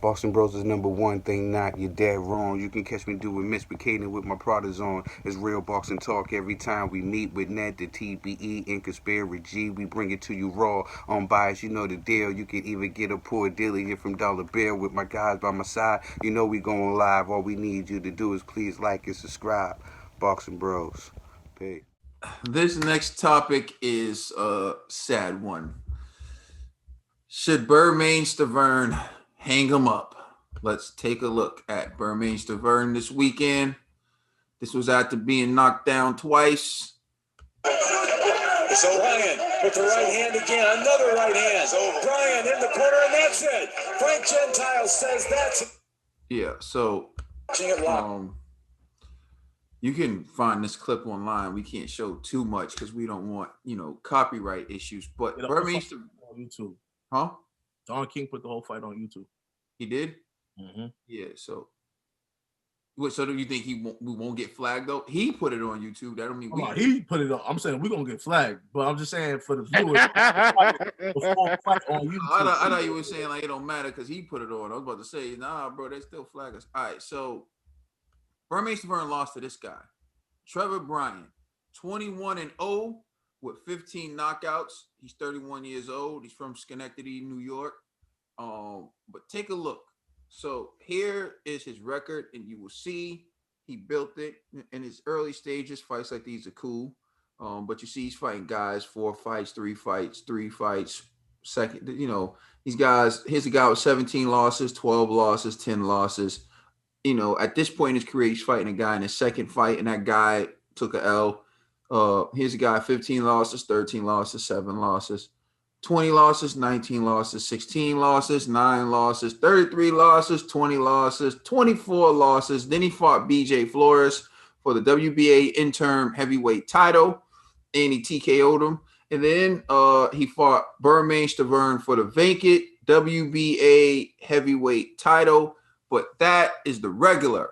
Boston Bros is number one thing not, you're dead wrong. You can catch me doing misbehaving with my products on. It's real boxing talk every time we meet with Ned, the TBE, and Conspiracy G. We bring it to you raw, unbiased, you know the deal. You can even get a poor dealer here from Dollar Bill with my guys by my side. You know we going live. All we need you to do is please like and subscribe. Boxing Bros. Peace. This next topic is a sad one. Should Bermane Stiverne hang him up? Let's take a look at Bermane Stiverne this weekend. This was after being knocked down twice. So Bryan with the right hand again, another right hand. Bryan in the corner, and that's it. Frank Gentile says that's it. Yeah, so you can find this clip online. We can't show too much because we don't want, copyright issues. But Bermane on YouTube. Huh? Don King put the whole fight on YouTube. He did? Mm-hmm. Yeah, so do you think we won't get flagged though? He put it on YouTube. That don't mean he put it on. I'm saying we're gonna get flagged, but I'm just saying for the viewers, the full fight on YouTube. I thought you were saying like it don't matter because he put it on. I was about to say, nah, bro, they still flag us. All right, so Bermane Stiverne lost to this guy, Trevor Bryan, 21-0 with 15 knockouts. He's 31 years old. He's from Schenectady, New York. But take a look. So here is his record, and you will see he built it in his early stages. Fights like these are cool. But you see he's fighting guys, 4 fights, 3 fights, 3 fights. Second, these guys, here's a guy with 17 losses, 12 losses, 10 losses. At this point in his career, he's fighting a guy in his second fight, and that guy took a L. Here's a guy, 15 losses, 13 losses, 7 losses. 20 losses, 19 losses, 16 losses, 9 losses, 33 losses, 20 losses, 24 losses. Then he fought BJ Flores for the WBA interim heavyweight title, and he TKO'd him. And then he fought Bermane Stiverne for the vacant WBA heavyweight title, but that is the regular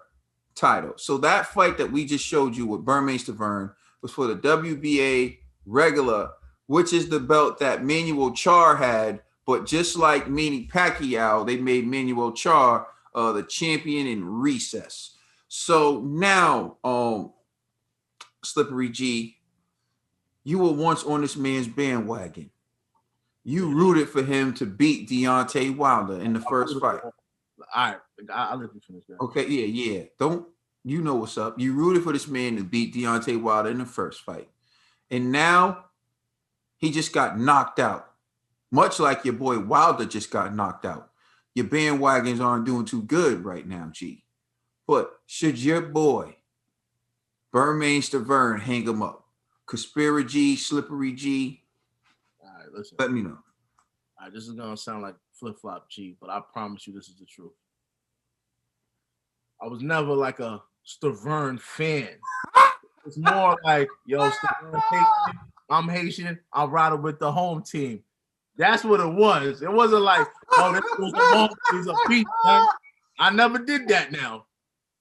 title. So that fight that we just showed you with Bermane Stiverne was for the WBA regular, which is the belt that Manuel Char had, but just like Manny Pacquiao, they made Manuel Char the champion in recess. So now, Slippery G, you were once on this man's bandwagon. You rooted for him to beat Deontay Wilder in the first fight. All right, I'll let you finish that. Okay, yeah. You know what's up. You rooted for this man to beat Deontay Wilder in the first fight. And now he just got knocked out. Much like your boy Wilder just got knocked out. Your bandwagons aren't doing too good right now, G. But should your boy Bermane Stiverne hang him up? Conspiracy G, Slippery G. All right, listen. Let me know. All right, this is gonna sound like flip-flop G, but I promise you this is the truth. I was never like a Stiverne fan. It's more like, yo, Stiverne Haitian, I'm Haitian, I'm riding with the home team. That's what it was. It wasn't like, oh, this was the home team's a piece, man. I never did that now.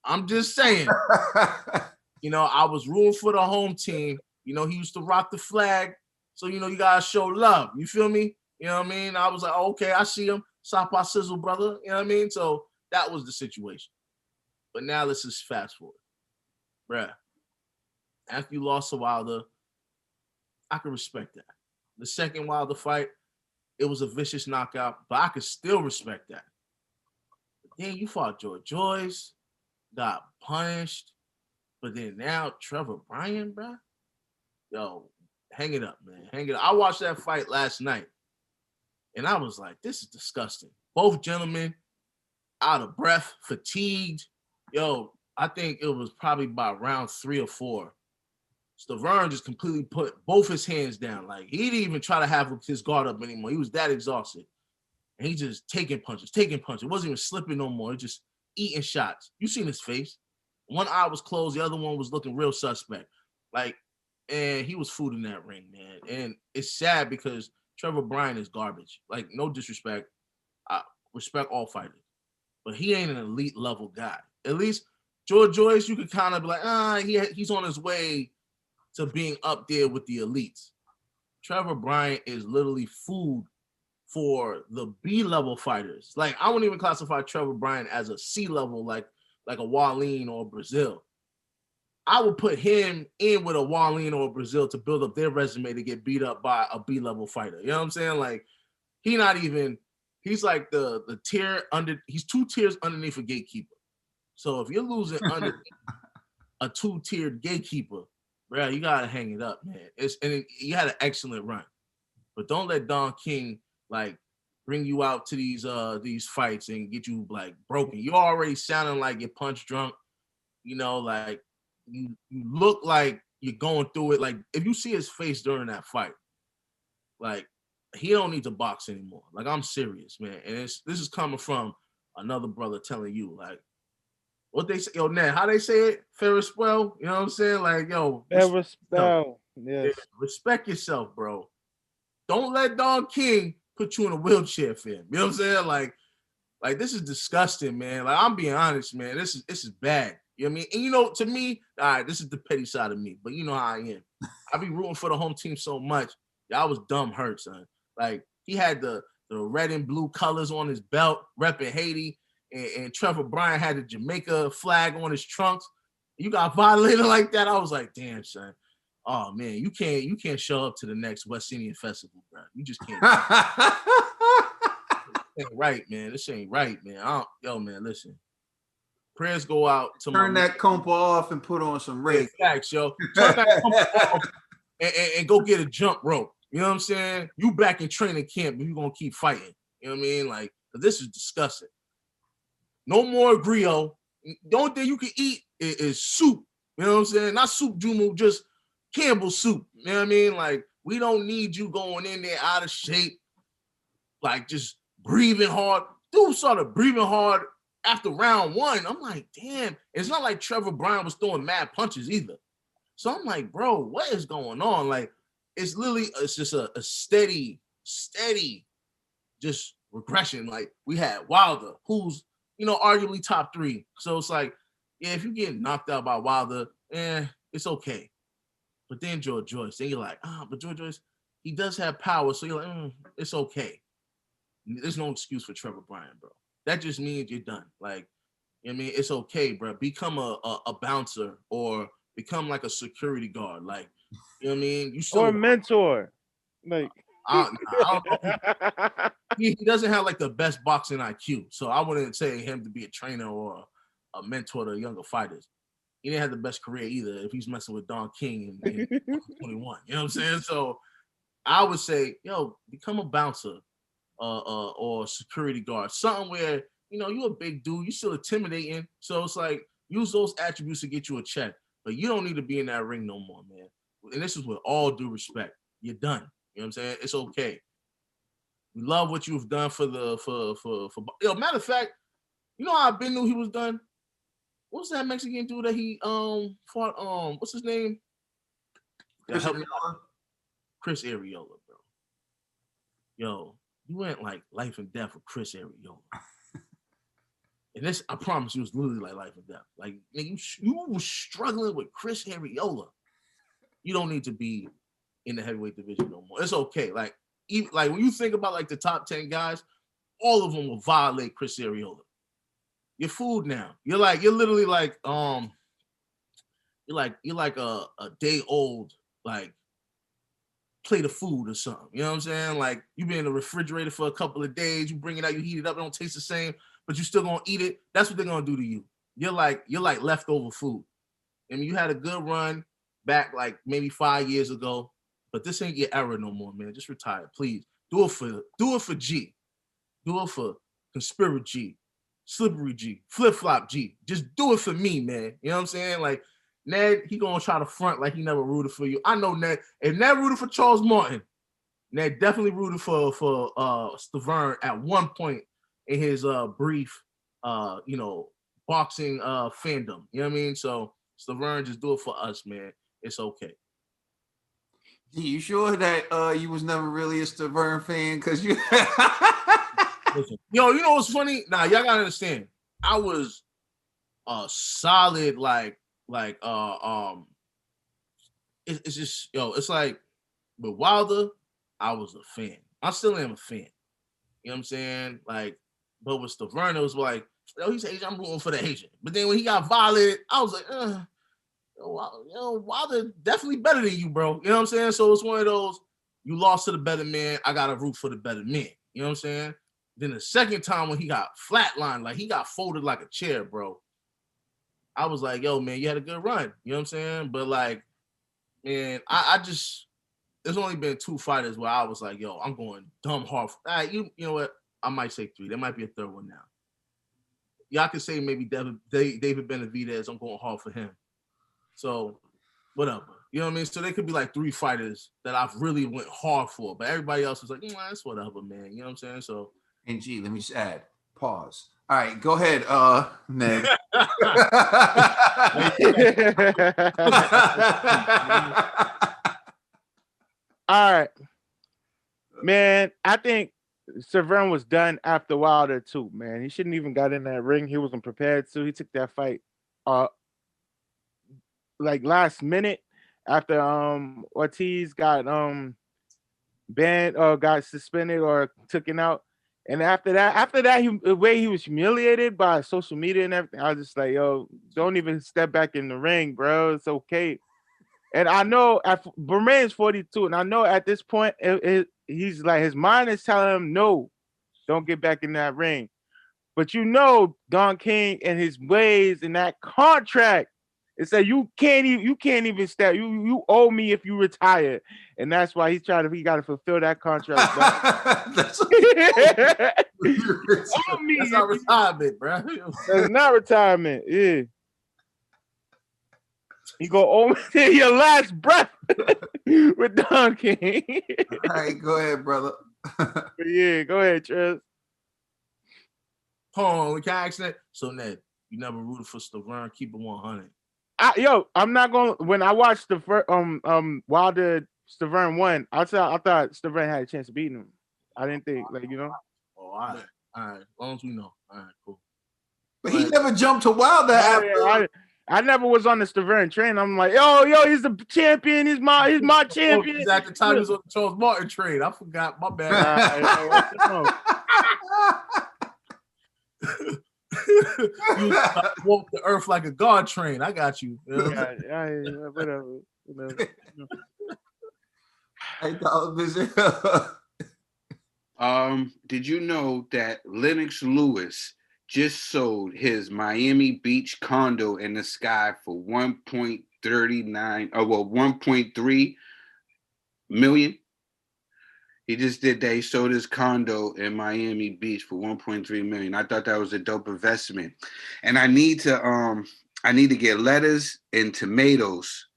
I'm just saying. I was rooting for the home team. He used to rock the flag. So, you gotta show love. You feel me? You know what I mean? I was like, oh, okay, I see him. Sapa sizzle, brother. You know what I mean? So that was the situation. But now let's just fast forward. Bruh. After you lost to Wilder, I can respect that. The second Wilder fight, it was a vicious knockout, but I could still respect that. But then you fought George Joyce, got punished, but then now Trevor Bryan, bruh. Yo, hang it up, man. Hang it up. I watched that fight last night, and I was like, this is disgusting. Both gentlemen out of breath, fatigued. Yo, I think it was probably by round 3 or 4. Stiverne just completely put both his hands down. Like, he didn't even try to have his guard up anymore. He was that exhausted. And he just taking punches. It wasn't even slipping no more. He just eating shots. You seen his face. One eye was closed. The other one was looking real suspect. Like, and he was food in that ring, man. And it's sad because Trevor Bryan is garbage. Like, no disrespect. I respect all fighters. But he ain't an elite level guy. At least George Joyce, you could kind of be like, he's on his way to being up there with the elites. Trevor Bryan is literally food for the B-level fighters. Like, I wouldn't even classify Trevor Bryan as a C-level, like a Wallin or Brazil. I would put him in with a Wallin or a Brazil to build up their resume to get beat up by a B-level fighter. You know what I'm saying? Like, he's like the tier under, he's 2 tiers underneath a gatekeeper. So if you're losing under a 2-tiered gatekeeper, bro, you gotta hang it up, man. You had an excellent run. But don't let Don King like bring you out to these fights and get you like broken. You're already sounding like you're punch drunk. You know, like you look like you're going through it. Like if you see his face during that fight, like he don't need to box anymore. Like I'm serious, man. And this is coming from another brother telling you, like, what they say, yo, Ned, how they say it? Fair spell, you know what I'm saying? Like, yo, Fair spell. Yes. Yeah, respect yourself, bro. Don't let Don King put you in a wheelchair, fam. You know what I'm saying? Like this is disgusting, man. Like I'm being honest, man. This is bad. You know what I mean? And you know, to me, all right, this is the petty side of me, but you know how I am. I be rooting for the home team so much. Y'all was dumb hurt, son. Like he had the red and blue colors on his belt, repping Haiti, and Trevor Bryan had the Jamaica flag on his trunks. You got violated like that. I was like, damn, son. Oh man, you can't show up to the next West Indian festival, bro. You just can't. This ain't right, man. This ain't right, man. Yo, man, listen. Prayers go out to turn that compa off and put on some red. Facts, yo. Turn that compa off and go get a jump rope. You know what I'm saying? You back in training camp, but you gonna keep fighting. You know what I mean? Like this is disgusting. No more griot. The only thing you can eat is soup. You know what I'm saying? Not soup, Jumu, just Campbell's soup. You know what I mean? Like we don't need you going in there out of shape, like just breathing hard. Dude started breathing hard after round 1. I'm like, damn. It's not like Trevor Bryan was throwing mad punches either. So I'm like, bro, what is going on? Like, it's just a steady, just regression. Like we had Wilder, who's, you know, arguably top 3. So it's like, yeah, if you're getting knocked out by Wilder, it's okay. But then George Joyce, then you're like, but George Joyce, he does have power. So you're like, it's okay. There's no excuse for Trevor Bryan, bro. That just means you're done. Like, you know what I mean? It's okay, bro. Become a bouncer or become like a security guard. Like, you know what I mean? You still or a mentor. Like I don't know. He doesn't have like the best boxing IQ. So I wouldn't say him to be a trainer or a mentor to younger fighters. He didn't have the best career either if he's messing with Don King in 21. You know what I'm saying? So I would say, yo, become a bouncer or a security guard. Something where, you know, you're a big dude, you're still intimidating. So it's like, use those attributes to get you a check. But you don't need to be in that ring no more, man. And this is with all due respect. You're done. You know what I'm saying? It's okay. We love what you've done for yo, matter of fact, you know how I been knew he was done? What's that Mexican dude that he fought? What's his name? Chris Arreola, bro. Yo, you went like life and death with Chris Arreola. And this, I promise you, was literally like life and death. Like, nigga, you were struggling with Chris Arreola. You don't need to be in the heavyweight division no more. It's okay. Like when you think about like the top 10 guys, all of them will violate Chris Arreola. You're fooled now. You're literally like you're like a day old like plate of food or something. You know what I'm saying? Like you've been in the refrigerator for a couple of days, you bring it out, you heat it up, it don't taste the same, but you still gonna eat it. That's what they're gonna do to you. You're like leftover food. I mean, you had a good run back like maybe 5 years ago, but this ain't your era no more, man. Just retire, please. Do it for G. Do it for Conspiracy G, Slippery G, Flip Flop G. Just do it for me, man. You know what I'm saying? Like Ned, he gonna try to front like he never rooted for you. I know Ned. If Ned rooted for Charles Martin, Ned definitely rooted for Stiverne at one point in his brief boxing fandom. You know what I mean? So Stiverne, just do it for us, man. It's okay. You sure that you was never really a Stiverne fan? Cause you Listen, yo, you know what's funny? Nah, y'all gotta understand. I was solid it's just, yo, it's like with Wilder, I was a fan. I still am a fan. You know what I'm saying? Like, but with Stiverne, it was like, yo, he's Asian, I'm rooting for the Asian. But then when he got violated, I was like, Wilder definitely better than you, bro. You know what I'm saying? So it's one of those, you lost to the better man, I got to root for the better man. You know what I'm saying? Then the second time when he got flatlined, like he got folded like a chair, bro. I was like, yo, man, you had a good run. You know what I'm saying? But like, man, I just, there's only been 2 fighters where I was like, yo, I'm going dumb hard. You know what? I might say 3. There might be a third one now. Y'all can say maybe David Benavidez. I'm going hard for him. So, whatever. You know what I mean? So there could be like 3 fighters that I've really went hard for, but everybody else was like, that's whatever, man. You know what I'm saying? So, And G, let me just add, pause. All right, go ahead, Ned. All right, man. I think Stiverne was done after Wilder too, man. He shouldn't even got in that ring. He wasn't prepared to. He took that fight like last minute after Ortiz got banned or got suspended or taken out. And after that, the way he was humiliated by social media and everything, I was just like, yo, don't even step back in the ring, bro. It's okay. And I know Bermane's 42, and I know at this point he's like, his mind is telling him, no, don't get back in that ring. But you know, Don King and his ways and that contract, it said you can't even step. You owe me if you retire, and that's why he got to fulfill that contract. That's not retirement, bro. That's not retirement. Yeah. You go owe me your last breath with Don King. All right, go ahead, brother. Yeah, go ahead, Trez. Hold on, can I ask that? So Ned, you never rooted for Stiverne? Keep it 100. I'm not going. When I watched the first Wilder Stiverne won, I thought Stiverne had a chance of beating him. I didn't think Oh, all right. As long as we know. All right, cool. But he never jumped to Wilder after. I never was on the Stiverne train. I'm like, yo, he's the champion. He's my champion. He's at the time he was on the Charles Martin train. I forgot. My bad. You walk the earth like a god train. I got you. You know whatever. Hey, television. Did you know that Lennox Lewis just sold his Miami Beach condo in the sky for 1.3 million? He just did that. He sold his condo in Miami Beach for 1.3 million. I thought that was a dope investment. And I need to get lettuce and tomatoes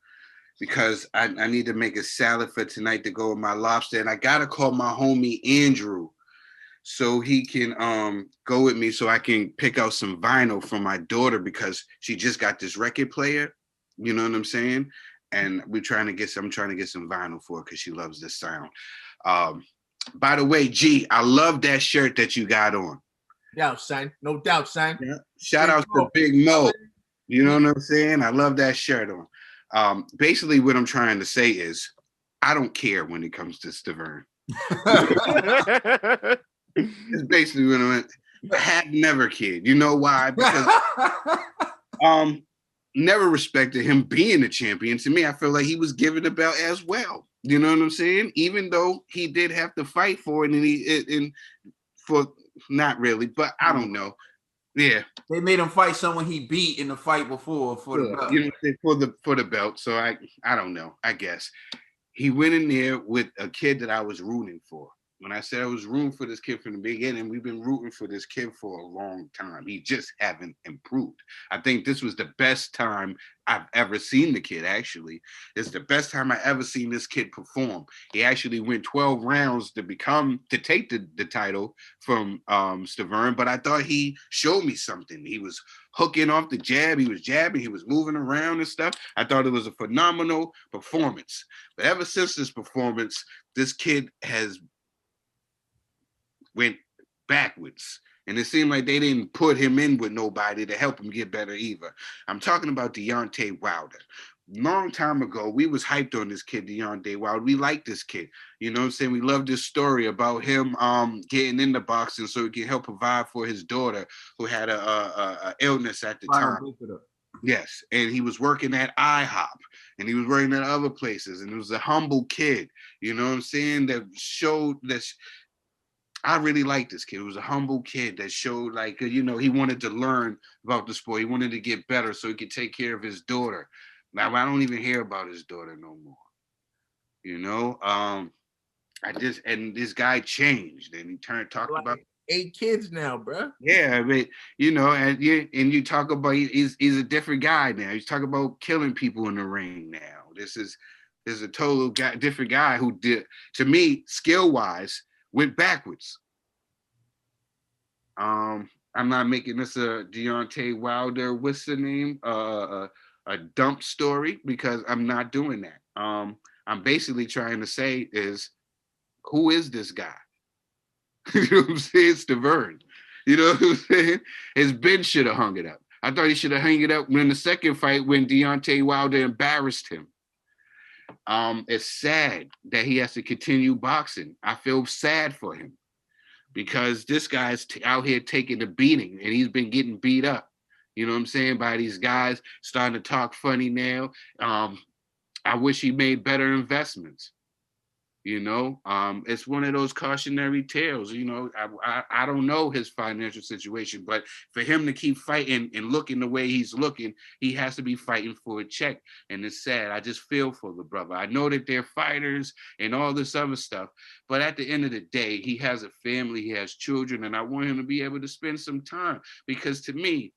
because I need to make a salad for tonight to go with my lobster. And I gotta call my homie Andrew so he can go with me so I can pick out some vinyl for my daughter because she just got this record player. You know what I'm saying? And I'm trying to get some vinyl for her because she loves this sound. By the way, G, I love that shirt that you got on. No doubt, son. Yeah. Shout out to Big Mo. You know what I'm saying? I love that shirt on. Basically, what I'm trying to say is, I don't care when it comes to Stiverne. It's basically what I have never cared. You know why? Because never respected him being a champion. To me, I feel like he was given the belt as well. You know what I'm saying? Even though he did have to fight for it, and not really, but I don't know. Yeah, they made him fight someone he beat in the fight before for the belt. You know, for the belt. So I don't know. I guess he went in there with a kid that I was rooting for. When I said I was rooting for this kid from the beginning, we've been rooting for this kid for a long time. He just haven't improved. I think this was the best time I've ever seen the kid, actually. It's the best time I ever seen this kid perform. He actually went 12 rounds to take the title from Stiverne, but I thought he showed me something. He was hooking off the jab. He was jabbing. He was moving around and stuff. I thought it was a phenomenal performance. But ever since this performance, this kid has went backwards. And it seemed like they didn't put him in with nobody to help him get better either. I'm talking about Deontay Wilder. long time ago, we was hyped on this kid, Deontay Wilder. We liked this kid. You know what I'm saying? We loved this story about him getting into boxing so he can help provide for his daughter who had a illness at the time. Yes, and he was working at IHOP, and he was working at other places, and he was a humble kid. You know what I'm saying? That showed that. I really liked this kid. He was a humble kid that showed, like, you know, he wanted to learn about the sport. He wanted to get better so he could take care of his daughter. Now I don't even hear about his daughter no more. You know, and this guy changed, and he talked Like about 8 kids now, bro. yeah, but you know, and you talk about he's a different guy now. He's talking about killing people in the ring now. This is a total different guy who did, to me, skill wise, went backwards. I'm not making this a Deontay Wilder, what's the name? A dump story, because I'm not doing that. I'm basically trying to say is, who is this guy? You know what I'm saying? Stiverne. You know what I'm saying? His Ben should have hung it up. I thought he should have hung it up when the second fight when Deontay Wilder embarrassed him. It's sad that he has to continue boxing. I feel sad for him because this guy's out here taking the beating, and he's been getting beat up. You know what I'm saying? By these guys starting to talk funny now. I wish he made better investments. You know, it's one of those cautionary tales. You know, I don't know his financial situation, but for him to keep fighting and looking the way he's looking, he has to be fighting for a check. And it's sad. I just feel for the brother. I know that they're fighters and all this other stuff, but at the end of the day, he has a family, he has children, and I want him to be able to spend some time, because to me,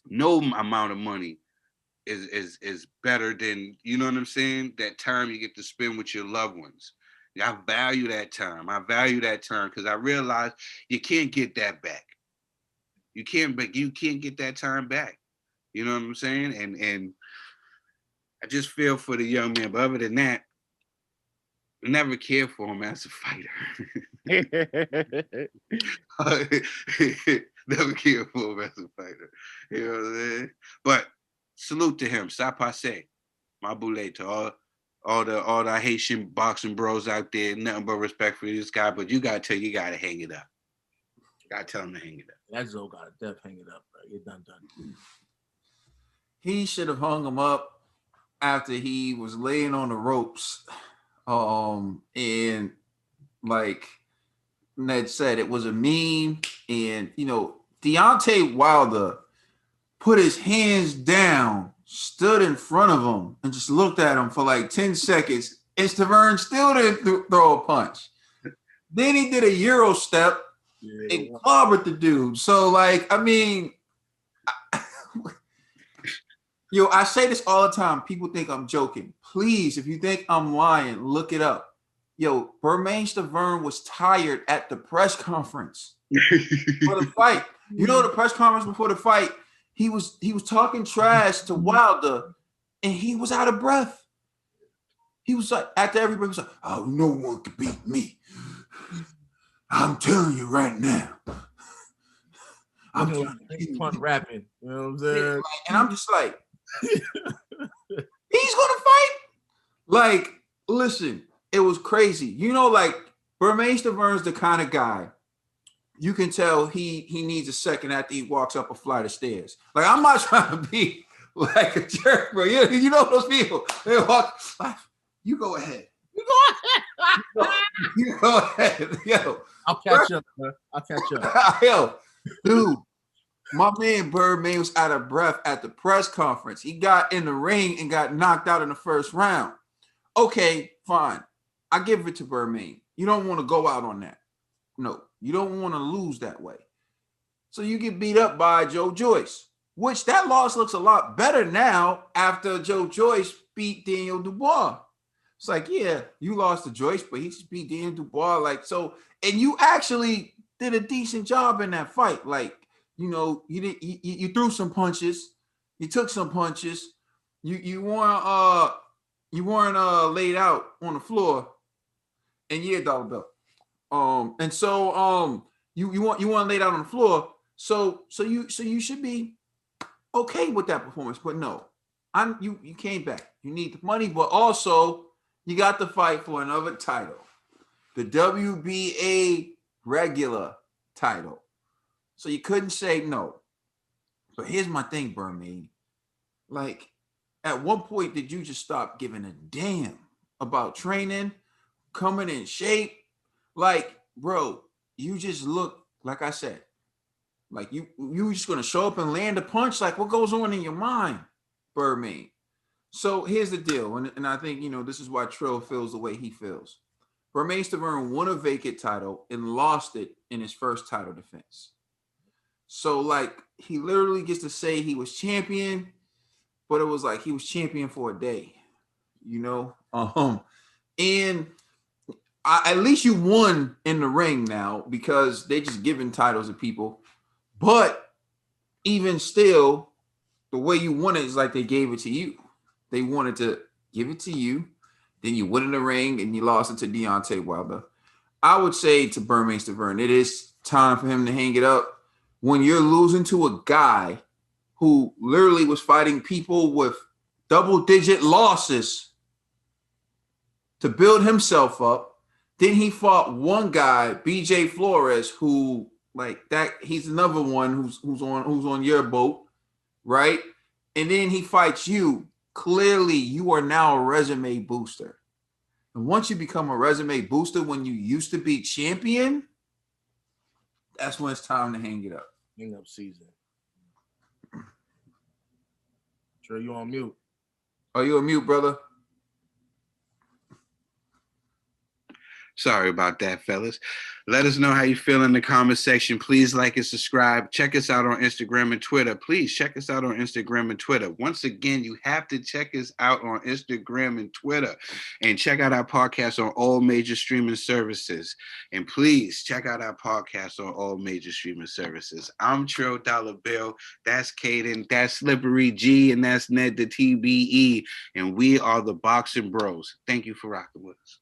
no amount of money is better than, you know what I'm saying, that time you get to spend with your loved ones. I value that time. I value that time because I realize you can't get that back. You can't get that time back. You know what I'm saying? And I just feel for the young man. But other than that, I never cared for him as a fighter. Never cared for him as a fighter. You know what I'm saying? But salute to him. Ça passe. My boule to all the Haitian boxing bros out there. Nothing but respect for this guy. But you gotta hang it up. Gotta tell him to hang it up. That Zoe got to def hang it up, bro. You're done. He should have hung him up after he was laying on the ropes. And like Ned said, it was a meme. And, you know, Deontay Wilder put his hands down, stood in front of him, and just looked at him for like 10 seconds. And Stiverne still didn't throw a punch. Then he did a Euro step and clobbered the dude. So, like, I mean, yo, I say this all the time. People think I'm joking. Please, if you think I'm lying, look it up. Yo, Bermane Stiverne was tired at the press conference for the fight. You know, the press conference before the fight, he was talking trash to Wilder, and he was out of breath. He was like, after everybody was like, "Oh, no one can beat me. I'm telling you right now." He's fun rapping. You know what I'm saying? And I'm just like, he's gonna fight. Like, listen, it was crazy. You know, like Bermane Stiverne's the kind of guy you can tell he needs a second after he walks up a flight of stairs. Like, I'm not trying to be like a jerk, bro. You know those people. They walk. You go ahead. You go ahead. Yo, I'll catch up, bro. I'll catch up. Yo, dude, my man Bermane was out of breath at the press conference. He got in the ring and got knocked out in the first round. Okay, fine. I give it to Bermane. You don't want to go out on that. No, you don't want to lose that way. So you get beat up by Joe Joyce, which that loss looks a lot better now after Joe Joyce beat Daniel Dubois. It's like, yeah, you lost to Joyce, but he just beat Daniel Dubois. Like, so, and you actually did a decent job in that fight. Like, you know, you threw some punches, you took some punches, you weren't laid out on the floor, and yeah, dollar bill. And so you weren't laid out on the floor, so you should be okay with that performance. But no, You came back. You need the money, but also you got to fight for another title, the WBA regular title. So you couldn't say no. But here's my thing, Bermane. Like, at one point, did you just stop giving a damn about training, coming in shape? Like, bro, you just look, like I said, like you just gonna show up and land a punch. Like, what goes on in your mind, Bermane? So here's the deal, and I think this is why Trill feels the way he feels. Bermane Stiverne won a vacant title and lost it in his first title defense. So like he literally gets to say he was champion, but it was like he was champion for a day, you know. And at least you won in the ring now because they just giving titles to people. But even still, the way you won it is like they gave it to you. They wanted to give it to you. Then you win in the ring and you lost it to Deontay Wilder. I would say to Bermane Stiverne, it is time for him to hang it up. When you're losing to a guy who literally was fighting people with double-digit losses to build himself up, then he fought one guy, BJ Flores, who like that. He's another one who's on your boat, right? And then he fights you. Clearly, you are now a resume booster. And once you become a resume booster, when you used to be champion, that's when it's time to hang it up. Hang up season. Sure, you on mute. Are you on mute, brother? Sorry about that, fellas. Let us know how you feel in the comment section. Please like and subscribe. Check us out on Instagram and Twitter. Please check us out on Instagram and Twitter. Once again, you have to check us out on Instagram and Twitter. And check out our podcast on all major streaming services. And please check out our podcast on all major streaming services. I'm Trill Dollar Bill. That's Caden. That's Slippery G. And that's Ned the TBE. And we are the Boxing Bros. Thank you for rocking with us.